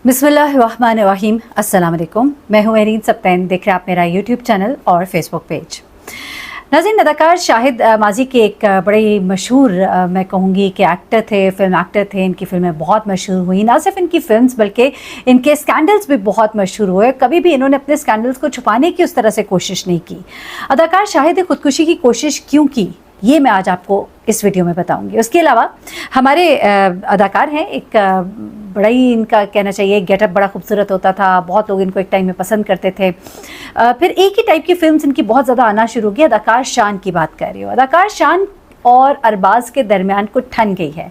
बिस्मिल्लाहिर्रहमानिर्रहीम, अस्सलाम वालेकुम। मैं हूँ मेरीन सप्तैन। देख रहे हैं आप मेरा यूट्यूब चैनल और फेसबुक पेज। नाज़रीन, अदाकार शाहिद माजी के एक बड़े मशहूर मैं कहूँगी कि एक्टर थे, फिल्म एक्टर थे। इनकी फिल्में बहुत मशहूर हुई, ना सिर्फ इनकी फिल्म्स बल्कि इनके स्कैंडल्स भी बहुत मशहूर हुए। कभी भी इन्होंने अपने स्कैंडल्स को छुपाने की उस तरह से कोशिश नहीं की। अदाकार शाहिद ने खुदकुशी की कोशिश क्यों की, ये मैं आज आपको इस वीडियो में बताऊंगी। उसके अलावा हमारे अदाकार हैं, एक बड़ा ही इनका कहना चाहिए गेटअप बड़ा खूबसूरत होता था। बहुत लोग इनको एक टाइम में पसंद करते थे। फिर एक ही टाइप की फिल्म्स इनकी बहुत ज़्यादा आना शुरू हो गई। अदाकार शान की बात कर रही हूँ। अदाकार शान और अरबाज के दरमियान कुछ ठन गई है।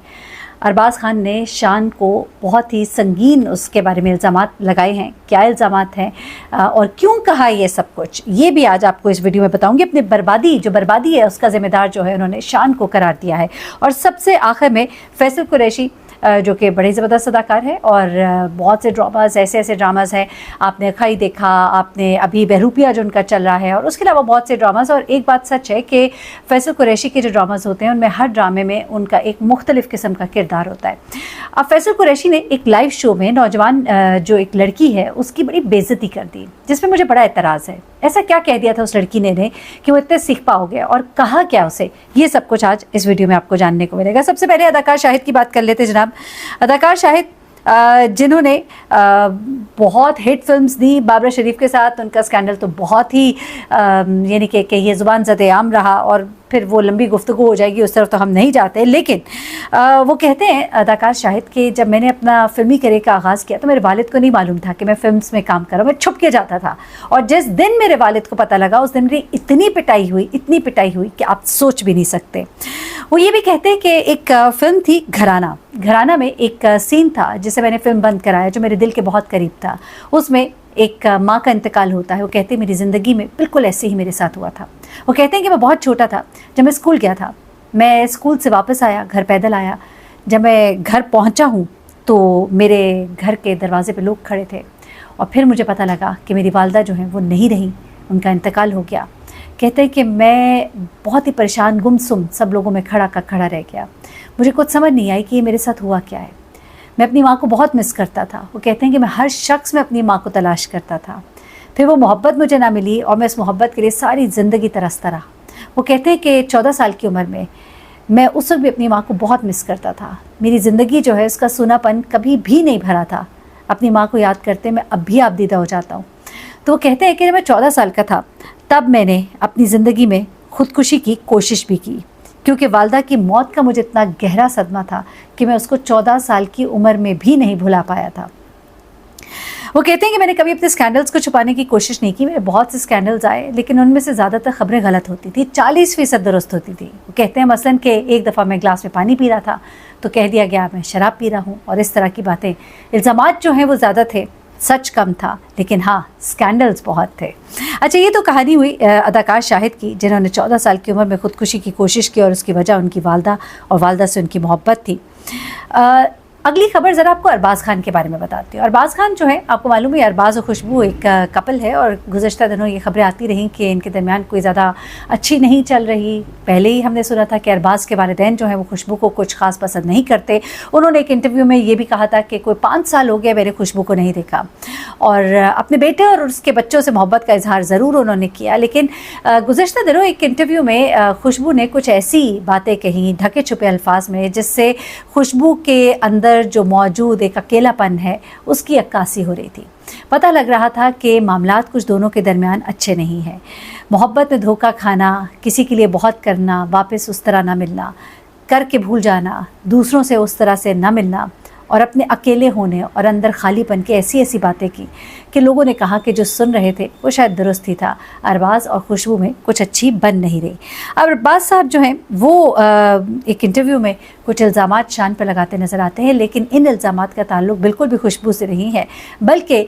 अरबाज खान ने शान को बहुत ही संगीन उसके बारे में इल्ज़ामात लगाए हैं। क्या इल्ज़ामात हैं और क्यों कहा ये सब कुछ, ये भी आज आपको इस वीडियो में बताऊंगी। अपनी बर्बादी है उसका ज़िम्मेदार जो है उन्होंने शान को करार दिया है। और सबसे आखिर में फैसल कुरैशी जो कि बड़े ज़बरदस्त अदाकार है और बहुत से ड्रामाज, ऐसे ड्रामाज हैं। आपने खई देखा, आपने अभी बहरूपिया जो उनका चल रहा है, और उसके अलावा बहुत से ड्रामाज। और एक बात सच है कि फैसल कुरैशी के जो ड्रामाज होते हैं उनमें हर ड्रामे में उनका एक मुख्तलिफ किस्म का किरदार होता है। अब फैसल कुरैशी ने एक लाइव शो में नौजवान जो एक लड़की है उसकी बड़ी बेइज्जती कर दी, जिसमें मुझे बड़ा एतराज़ है। ऐसा क्या कह दिया था उस लड़की ने कि वो इतने सीखपा हो गया, और कहा क्या उसे, ये सब कुछ आज इस वीडियो में आपको जानने को मिलेगा। सबसे पहले अदाकार शाहिद की बात कर लेते जनाब। अदाकार शाहिद जिन्होंने बहुत हिट फिल्म्स दी बाबरा शरीफ के साथ, उनका स्कैंडल तो बहुत ही यानी कि ये ज़ुबान ज़द आम रहा, और फिर वो लंबी गुफ्तगू हो जाएगी, उस तरफ तो हम नहीं जाते। लेकिन वो कहते हैं अदाकार शाहिद कि जब मैंने अपना फ़िल्मी करियर का आगाज़ किया तो मेरे वालिद को नहीं मालूम था कि मैं फिल्म्स में काम कर रहा हूँ। मैं छुप के जाता था, और जिस दिन मेरे वालिद को पता लगा उस दिन मेरी इतनी पिटाई हुई कि आप सोच भी नहीं सकते। वो ये भी कहते हैं कि एक फ़िल्म थी घराना में एक सीन था जिसे मैंने फ़िल्म बंद कराया, जो मेरे दिल के बहुत करीब था। उसमें एक माँ का इंतकाल होता है। वो कहते हैं मेरी ज़िंदगी में बिल्कुल ऐसे ही मेरे साथ हुआ था। वो कहते हैं कि मैं बहुत छोटा था जब मैं स्कूल गया था। मैं स्कूल से वापस आया, घर पैदल आया। जब मैं घर पहुंचा हूं तो मेरे घर के दरवाजे पे लोग खड़े थे, और फिर मुझे पता लगा कि मेरी वालदा जो हैं वो नहीं रही, उनका इंतकाल हो गया। कहते हैं कि मैं बहुत ही परेशान, गुमसुम, सब लोगों में खड़ा रह गया। मुझे कुछ समझ नहीं आई कि ये मेरे साथ हुआ क्या है। मैं अपनी माँ को बहुत मिस करता था। वो कहते हैं कि मैं हर शख्स में अपनी माँ को तलाश करता था। फिर वो मोहब्बत मुझे ना मिली और मैं इस मोहब्बत के लिए सारी ज़िंदगी तरसता रहा। वो कहते हैं कि 14 साल की उम्र में मैं उस वक्त भी अपनी माँ को बहुत मिस करता था। मेरी ज़िंदगी जो है उसका सूनापन कभी भी नहीं भरा था। अपनी माँ को याद करते मैं अब भी आबदीदा हो जाता हूँ। तो वो कहते हैं कि जब मैं 14 साल का था तब मैंने अपनी ज़िंदगी में खुदकुशी की कोशिश भी की, क्योंकि वालदा की मौत का मुझे इतना गहरा सदमा था कि मैं उसको 14 साल की उम्र में भी नहीं भुला पाया था। वो कहते हैं कि मैंने कभी अपने स्कैंडल्स को छुपाने की कोशिश नहीं की। मेरे बहुत से स्कैंडल्स आए, लेकिन उनमें से ज़्यादातर खबरें गलत होती थी, 40% दुरुस्त होती थी। वो कहते हैं मसलन कि एक दफ़ा मैं गिलास में पानी पी रहा था तो कह दिया गया मैं शराब पी रहा हूँ, और इस तरह की बातें। इल्ज़ामात जो हैं वो ज़्यादा थे, सच कम था, लेकिन हाँ स्कैंडल्स बहुत थे। अच्छा, ये तो कहानी हुई अदाकार शाहिद की, जिन्होंने 14 साल की उम्र में खुदकुशी की कोशिश की, और उसकी वजह उनकी वालदा और वालदा से उनकी मोहब्बत थी। अगली खबर ज़रा आपको अरबाज़ खान के बारे में बताती हूँ। अरबाज़ खान जो है, आपको मालूम है अरबाज़ और खुशबू एक कपल है, और गुज़श्ता दिनों ये खबरें आती रहीं कि इनके दरमियान कोई ज़्यादा अच्छी नहीं चल रही। पहले ही हमने सुना था कि अरबाज़ के वालिदैन जो हैं वो खुशबू को कुछ ख़ास पसंद नहीं करते। उन्होंने एक इंटरव्यू में ये भी कहा था कि कोई 5 साल हो गया मैंने खुशबू को नहीं देखा, और अपने बेटे और उसके बच्चों से मोहब्बत का इजहार ज़रूर उन्होंने किया। लेकिन गुज़श्ता दिनों एक इंटरव्यू में खुशबू ने कुछ ऐसी बातें कहीं ढके छुपे अल्फाज में, जिससे खुशबू के अंदर जो मौजूद एक अकेलापन है उसकी अक्कासी हो रही थी। पता लग रहा था कि मामलात कुछ दोनों के दरमियान अच्छे नहीं हैं। मोहब्बत में धोखा खाना, किसी के लिए बहुत करना, वापस उस तरह ना मिलना, करके भूल जाना, दूसरों से उस तरह से ना मिलना, और अपने अकेले होने और अंदर खालीपन की ऐसी बातें की कि लोगों ने कहा कि जो सुन रहे थे वो शायद दुरुस्त ही था। अरबाज़ और खुशबू में कुछ अच्छी बन नहीं रही। अब अरबाज़ साहब जो हैं वो एक इंटरव्यू में कुछ इल्ज़ामात शान पर लगाते नज़र आते हैं, लेकिन इन इल्ज़ामात का ताल्लुक बिल्कुल भी खुशबू से नहीं है, बल्कि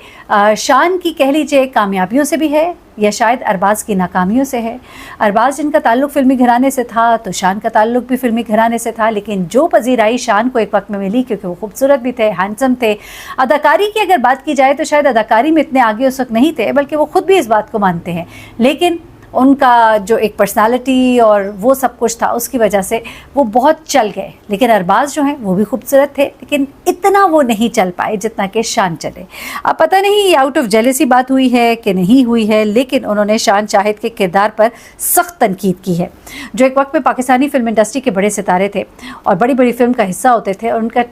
शान की कह लीजिए कामयाबियों से भी है, या शायद अरबाज़ की नाकामियों से है। अरबाज़ जिनका ताल्लुक़ फ़िल्मी घराने से था, तो शान का ताल्लुक़ भी फ़िल्मी घराने से था, लेकिन जो पजीराई शान को एक वक्त में मिली क्योंकि वो खूबसूरत भी थे, हैंडसम थे। अदाकारी की अगर बात की जाए तो शायद अदाकारी में इतने आगे उस वक्त नहीं थे, बल्कि वो ख़ुद भी इस बात को मानते हैं। लेकिन उनका जो एक पर्सनालिटी और वो सब कुछ था उसकी वजह से वो बहुत चल गए। लेकिन अरबाज़ जो हैं वो भी खूबसूरत थे, लेकिन इतना वो नहीं चल पाए जितना कि शान चले। अब पता नहीं ये आउट ऑफ जेलसी बात हुई है कि नहीं हुई है, लेकिन उन्होंने शान शाहिद के किरदार पर सख्त तनकीद की है, जो एक वक्त में पाकिस्तानी फिल्म इंडस्ट्री के बड़े सितारे थे और बड़ी बड़ी फिल्म का हिस्सा होते थे और उनका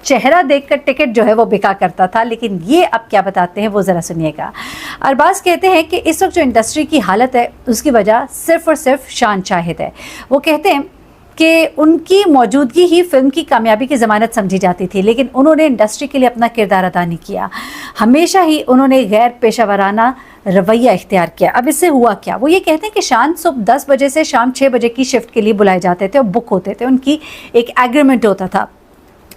चेहरा देखकर टिकट जो है वो बिका करता था। लेकिन ये अब क्या बताते हैं वो ज़रा सुनिएगा। अरबाज़ कहते हैं कि इस वक्त जो इंडस्ट्री की हालत है उसकी वजह सिर्फ़ और सिर्फ शान शाहिद है। वो कहते हैं कि उनकी मौजूदगी ही फिल्म की कामयाबी की ज़मानत समझी जाती थी, लेकिन उन्होंने इंडस्ट्री के लिए अपना किरदार अदा नहीं किया। हमेशा ही उन्होंने गैर पेशावराना रवैया इख्तियार किया। अब इससे हुआ क्या? वो ये कहते हैं कि शान सुबह 10 बजे से शाम 6 बजे की शिफ्ट के लिए बुलाए जाते थे और बुक होते थे, उनकी एक एग्रीमेंट होता था।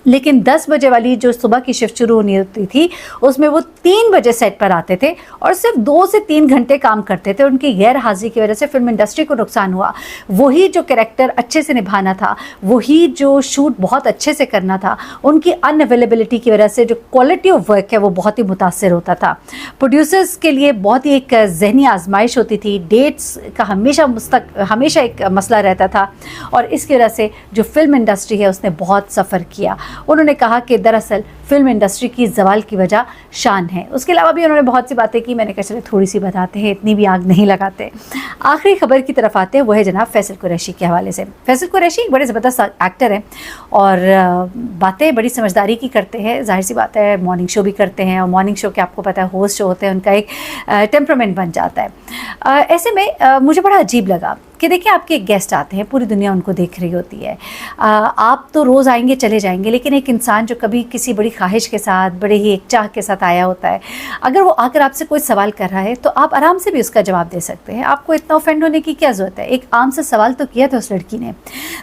लेकिन 10 बजे वाली जो सुबह की शिफ्ट शुरू होनी होती थी उसमें वो 3 बजे सेट पर आते थे और सिर्फ 2 से 3 घंटे काम करते थे। उनकी गैर हाजिरी की वजह से फिल्म इंडस्ट्री को नुकसान हुआ। वही जो कैरेक्टर अच्छे से निभाना था, वही जो शूट बहुत अच्छे से करना था, उनकी अनअवेलेबिलिटी की वजह से जो क्वालिटी ऑफ वर्क है वो बहुत ही मुतासर होता था। प्रोड्यूसर्स के लिए बहुत ही एक जहनी आजमाइश होती थी, डेट्स का हमेशा एक मसला रहता था और इसकी वजह से जो फिल्म इंडस्ट्री है उसने बहुत सफ़र किया। उन्होंने कहा कि दरअसल फिल्म इंडस्ट्री की ज़वाल की वजह शान है। उसके अलावा भी उन्होंने बहुत सी बातें की, मैंने कहा चले थोड़ी सी बताते हैं, इतनी भी आग नहीं लगाते। आखिरी खबर की तरफ आते हैं, वो है जनाब फैसल कुरैशी के हवाले से। फैसल कुरैशी एक बड़े ज़बरदस्त एक्टर हैं और बातें बड़ी समझदारी की करते हैं। जाहिर सी बात है मॉर्निंग शो भी करते हैं और मॉर्निंग शो के आपको पता है होस्ट जो होते हैं उनका एक टेम्परामेंट बन जाता है। ऐसे में मुझे बड़ा अजीब लगा कि देखिए आपके एक गेस्ट आते हैं, पूरी दुनिया उनको देख रही होती है, आप तो रोज़ आएंगे चले जाएंगे, लेकिन एक इंसान जो कभी किसी बड़ी ख्वाहिश के साथ, बड़े ही एक चाह के साथ आया होता है, अगर वो आकर आपसे कोई सवाल कर रहा है तो आप आराम से भी उसका जवाब दे सकते हैं। आपको इतना ऑफेंड होने की क्या ज़रूरत है? एक आम से सवाल तो किया था उस लड़की ने।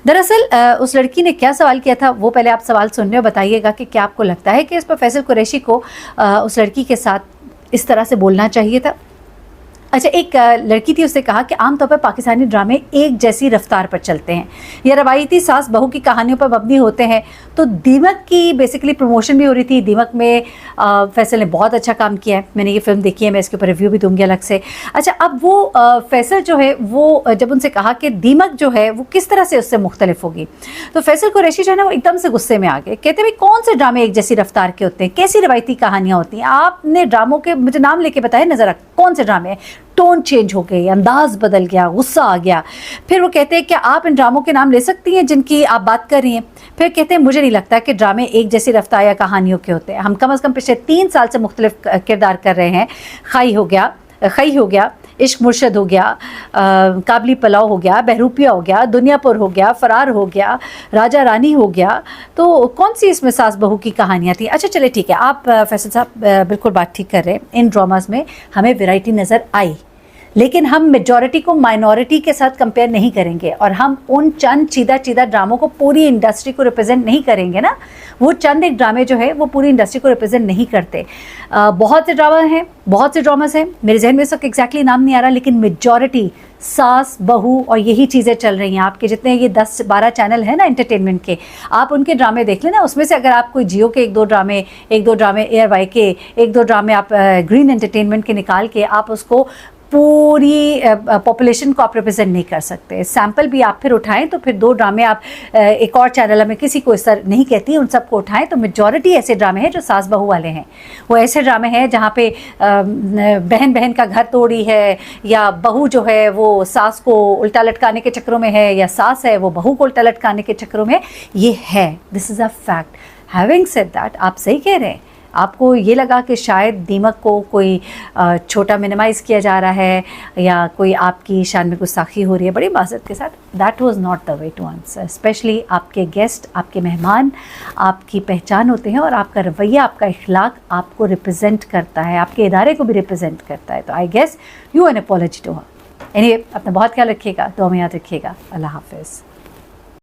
दरअसल उस लड़की ने क्या सवाल किया था वो पहले आप सवाल सुन रहे हो, बताइएगा कि क्या आपको लगता है कि इस पर फैसल कुरैशी को उस लड़की के साथ इस तरह से बोलना चाहिए था। अच्छा, एक लड़की थी, उसने कहा कि आमतौर पर पाकिस्तानी ड्रामे एक जैसी रफ्तार पर चलते हैं, यह रवायती सास बहू की कहानियों पर मबनी होते हैं। तो दीमक की बेसिकली प्रमोशन भी हो रही थी। दीमक में फैसल ने बहुत अच्छा काम किया है, मैंने ये फिल्म देखी है, मैं इसके ऊपर रिव्यू भी दूंगी अलग से। अच्छा, अब वो फैसल जो है वो जब उनसे कहा कि दीमक जो है वो किस तरह से उससे मुख्तलिफ होगी, तो फैसल कुरैशी जो है ना वो एकदम से गुस्से में आ गए। कहते भाई कौन से ड्रामे एक जैसी रफ्तार के होते हैं, कैसी रवायती कहानियाँ होती हैं? आपने ड्रामों के मुझे नाम लेके बताए ना ज़रा, कौन से ड्रामे? टोन चेंज हो गई, अंदाज बदल गया, गुस्सा आ गया। फिर वो कहते हैं कि आप इन ड्रामों के नाम ले सकती हैं जिनकी आप बात कर रही हैं? फिर कहते हैं मुझे नहीं लगता कि ड्रामे एक जैसी रफ्तार या कहानियों के होते हैं। हम कम से कम पिछले 3 साल से मुख्तलिफ किरदार कर रहे हैं। खई हो गया, इश्क मुर्शद हो गया, काबली पलाव हो गया, बहरूपिया हो गया, दुनियापुर हो गया, फरार हो गया, राजा रानी हो गया। तो कौन सी इसमें सास बहू की कहानियाँ थी? अच्छा चले ठीक है, आप फैसल साहब बिल्कुल बात ठीक कर रहे हैं। इन ड्रामाज में हमें वैरायटी नज़र आई, लेकिन हम मेजॉरिटी को माइनॉरिटी के साथ कंपेयर नहीं करेंगे और हम उन चंद चीदा ड्रामों को पूरी इंडस्ट्री को रिप्रेजेंट नहीं करेंगे ना। वो चंद एक ड्रामे जो है वो पूरी इंडस्ट्री को रिप्रेजेंट नहीं करते। बहुत से ड्रामास हैं, मेरे जहन में इस वक्त एग्जैक्टली नाम नहीं आ रहा, लेकिन मेजॉरिटी सास बहू और यही चीज़ें चल रही हैं। आपके जितने ये 10-12 चैनल हैं ना एंटरटेनमेंट के, आप उनके ड्रामे देख लेना। उसमें से अगर आप कोई जियो के एक दो ड्रामे एयर वाई के एक दो ड्रामे आप ग्रीन एंटरटेनमेंट के निकाल के आप उसको पूरी पॉपुलेशन को आप रिप्रेजेंट नहीं कर सकते। सैम्पल भी आप फिर उठाएं तो फिर 2 ड्रामे आप एक और चैनल में किसी को इस तरह नहीं कहती, उन सबको उठाएं तो मेजॉरिटी ऐसे ड्रामे हैं जो सास बहू वाले हैं। वो ऐसे ड्रामे हैं जहाँ पे बहन का घर तोड़ी है, या बहू जो है वो सास को उल्टा लटकाने के चक्रों में है, या सास है वो बहू को उल्टा लटकाने के चक्रों में ये है। This is a fact. Having said that, आप सही कह रहे हैं। आपको ये लगा कि शायद दीमक को कोई छोटा मिनिमाइज़ किया जा रहा है या कोई आपकी शान में गुस्ताखी हो रही है, बड़ी माज़रत के साथ, that was not the way to answer. Specially आपके गेस्ट, आपके मेहमान आपकी पहचान होते हैं और आपका रवैया, आपका इखलाक आपको रिप्रेजेंट करता है, आपके इदारे को भी रिप्रेजेंट करता है। तो I guess you an apology to her. Anyway, अपना बहुत ख्याल रखिएगा, दुआ में याद रखिएगा। अल्लाह हाफिज़।